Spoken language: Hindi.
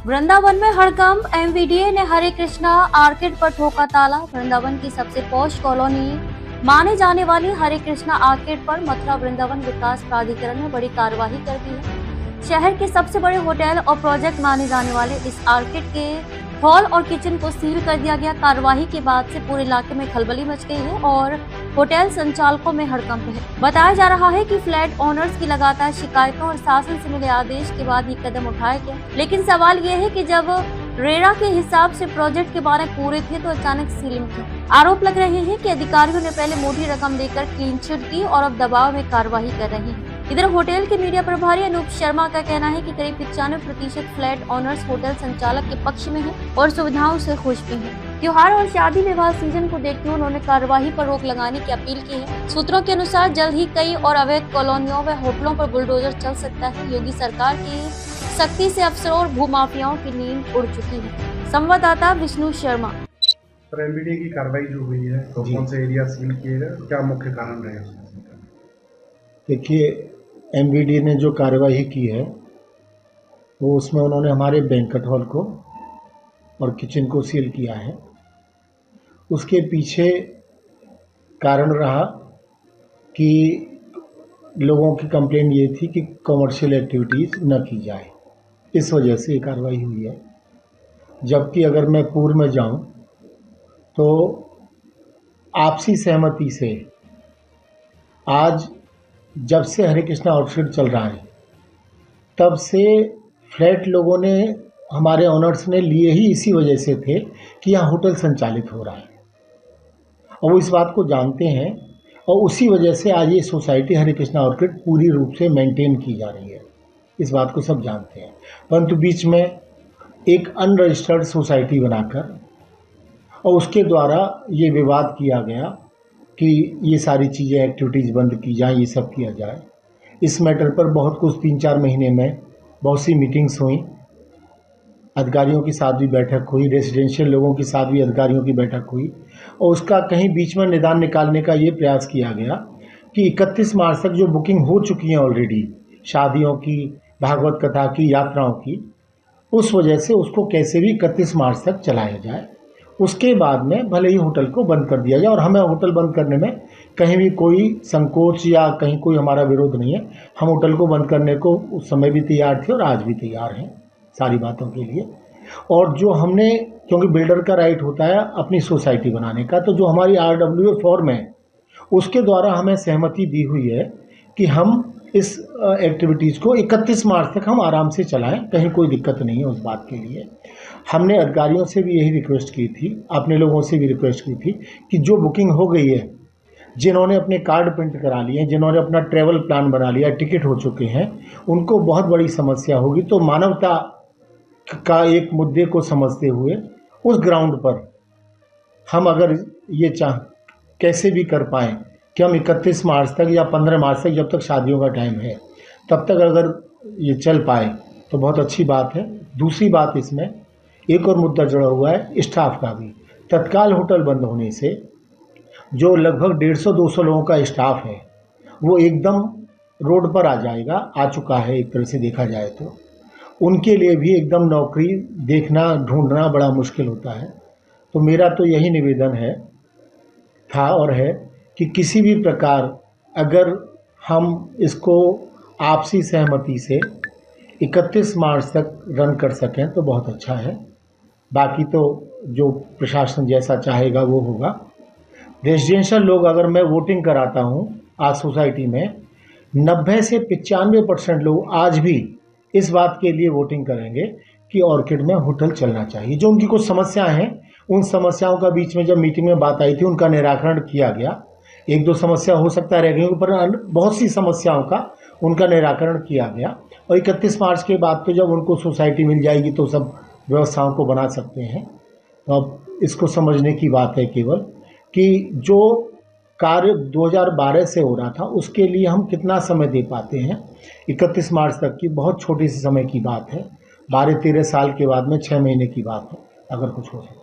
वृंदावन में हड़कंप, एमवीडीए ने हरे कृष्णा आर्किड पर ठोका ताला। वृंदावन की सबसे पॉश कॉलोनी माने जाने वाली हरे कृष्णा आर्किड पर मथुरा वृंदावन विकास प्राधिकरण ने बड़ी कार्रवाई कर दी है। शहर के सबसे बड़े होटल और प्रोजेक्ट माने जाने वाले इस आर्किड के हॉल और किचन को सील कर दिया गया। कार्रवाई के बाद से पूरे इलाके में खलबली मच गई है और होटल संचालकों में हड़कंप है। बताया जा रहा है कि फ्लैट ओनर्स की लगातार शिकायतों और शासन से मिले आदेश के बाद ये कदम उठाया गया। लेकिन सवाल ये है कि जब रेरा के हिसाब से प्रोजेक्ट के 12 पूरे थे तो अचानक सीलिंग थी। आरोप लग रहे हैं कि अधिकारियों ने पहले मोटी रकम देकर क्लीन चिट की और अब दबाव में कार्रवाई कर रही है। इधर होटल के मीडिया प्रभारी अनूप शर्मा का कहना है कि करीब 95% फ्लैट ओनर्स होटल संचालक के पक्ष में हैं और सुविधाओं से खुश भी हैं। त्योहार और शादी विवाह सीजन को देखते हुए उन्होंने कार्यवाही पर रोक लगाने की अपील की है। सूत्रों के अनुसार जल्द ही कई और अवैध कॉलोनियों व होटलों पर बुलडोजर चल सकता है। योगी सरकार की सख्ती से अफसरों और भूमाफियाओं की नींद उड़ चुकी है। संवाददाता विष्णु शर्मा। एमवीडीए की कार्रवाई जो हुई है तो कौन से एरिया सील किए गए, क्या मुख्य कारण रहे? देखिए, एमवीडीए ने जो कार्यवाही की है वो उसमें उन्होंने हमारे बैंक्वेट हॉल को और किचन को सील किया है। उसके पीछे कारण रहा कि लोगों की कंप्लेंट ये थी कि कमर्शियल एक्टिविटीज़ न की जाए, इस वजह से ये कार्रवाई हुई है। जबकि अगर मैं पूर्व में जाऊं तो आपसी सहमति से आज जब से हरे कृष्णा आउटफिट चल रहा है तब से फ्लैट लोगों ने, हमारे ओनर्स ने लिए ही इसी वजह से थे कि यहाँ होटल संचालित हो रहा है और वो इस बात को जानते हैं और उसी वजह से आज ये सोसाइटी हरे कृष्णा आउटफिट पूरी रूप से मेंटेन की जा रही है। इस बात को सब जानते हैं, परंतु बीच में एक अनरजिस्टर्ड सोसाइटी बनाकर और उसके द्वारा ये विवाद किया गया कि ये सारी चीज़ें एक्टिविटीज़ बंद की जाए, ये सब किया जाए। इस मैटर पर बहुत कुछ 3-4 महीने में बहुत सी मीटिंग्स हुई, अधिकारियों के साथ भी बैठक हुई, रेसिडेंशियल लोगों के साथ भी अधिकारियों की बैठक हुई और उसका कहीं बीच में निदान निकालने का ये प्रयास किया गया कि 31 मार्च तक जो बुकिंग हो चुकी है ऑलरेडी शादियों की, भागवत कथा की, यात्राओं की, उस वजह से उसको कैसे भी 31 मार्च तक चलाया जाए। उसके बाद में भले ही होटल को बंद कर दिया जाए और हमें होटल बंद करने में कहीं भी कोई संकोच या कहीं कोई हमारा विरोध नहीं है। हम होटल को बंद करने को उस समय भी तैयार थे और आज भी तैयार हैं सारी बातों के लिए। और जो हमने, क्योंकि बिल्डर का राइट होता है अपनी सोसाइटी बनाने का, तो जो हमारी RWA फॉर्म है उसके द्वारा हमें सहमति दी हुई है कि हम इस एक्टिविटीज़ को 31 मार्च तक हम आराम से चलाएं, कहीं कोई दिक्कत नहीं है उस बात के लिए। हमने अधिकारियों से भी यही रिक्वेस्ट की थी, अपने लोगों से भी रिक्वेस्ट की थी कि जो बुकिंग हो गई है, जिन्होंने अपने कार्ड प्रिंट करा लिए हैं, जिन्होंने अपना ट्रैवल प्लान बना लिया, टिकट हो चुके हैं, उनको बहुत बड़ी समस्या होगी। तो मानवता का एक मुद्दे को समझते हुए उस ग्राउंड पर हम अगर ये कैसे भी कर पाएँ कि हम 31 मार्च तक या 15 मार्च तक, जब तक शादियों का टाइम है तब तक अगर ये चल पाए तो बहुत अच्छी बात है। दूसरी बात, इसमें एक और मुद्दा जुड़ा हुआ है स्टाफ का भी। तत्काल होटल बंद होने से जो लगभग 150-200 लोगों का स्टाफ है वो एकदम रोड पर आ जाएगा, आ चुका है एक तरह से देखा जाए तो। उनके लिए भी एकदम नौकरी देखना, ढूंढना बड़ा मुश्किल होता है। तो मेरा तो यही निवेदन था और है कि किसी भी प्रकार अगर हम इसको आपसी सहमति से 31 मार्च तक रन कर सकें तो बहुत अच्छा है। बाकी तो जो प्रशासन जैसा चाहेगा वो होगा। रेजिडेंशियल लोग, अगर मैं वोटिंग कराता हूँ आज सोसाइटी में, 90 से 95% लोग आज भी इस बात के लिए वोटिंग करेंगे कि ऑर्किड में होटल चलना चाहिए। जो उनकी कुछ समस्याएं हैं, उन समस्याओं का बीच में जब मीटिंग में बात आई थी उनका निराकरण किया गया। 1-2 समस्या हो सकता है रह गई, पर बहुत सी समस्याओं का उनका निराकरण किया गया और 31 मार्च के बाद तो जब उनको सोसाइटी मिल जाएगी तो सब व्यवस्थाओं को बना सकते हैं। तो अब इसको समझने की बात है केवल कि जो कार्य 2012 से हो रहा था उसके लिए हम कितना समय दे पाते हैं। 31 मार्च तक की बहुत छोटी सी समय की बात है, 12-13 साल के बाद में 6 महीने की बात है, अगर कुछ हो सकता है।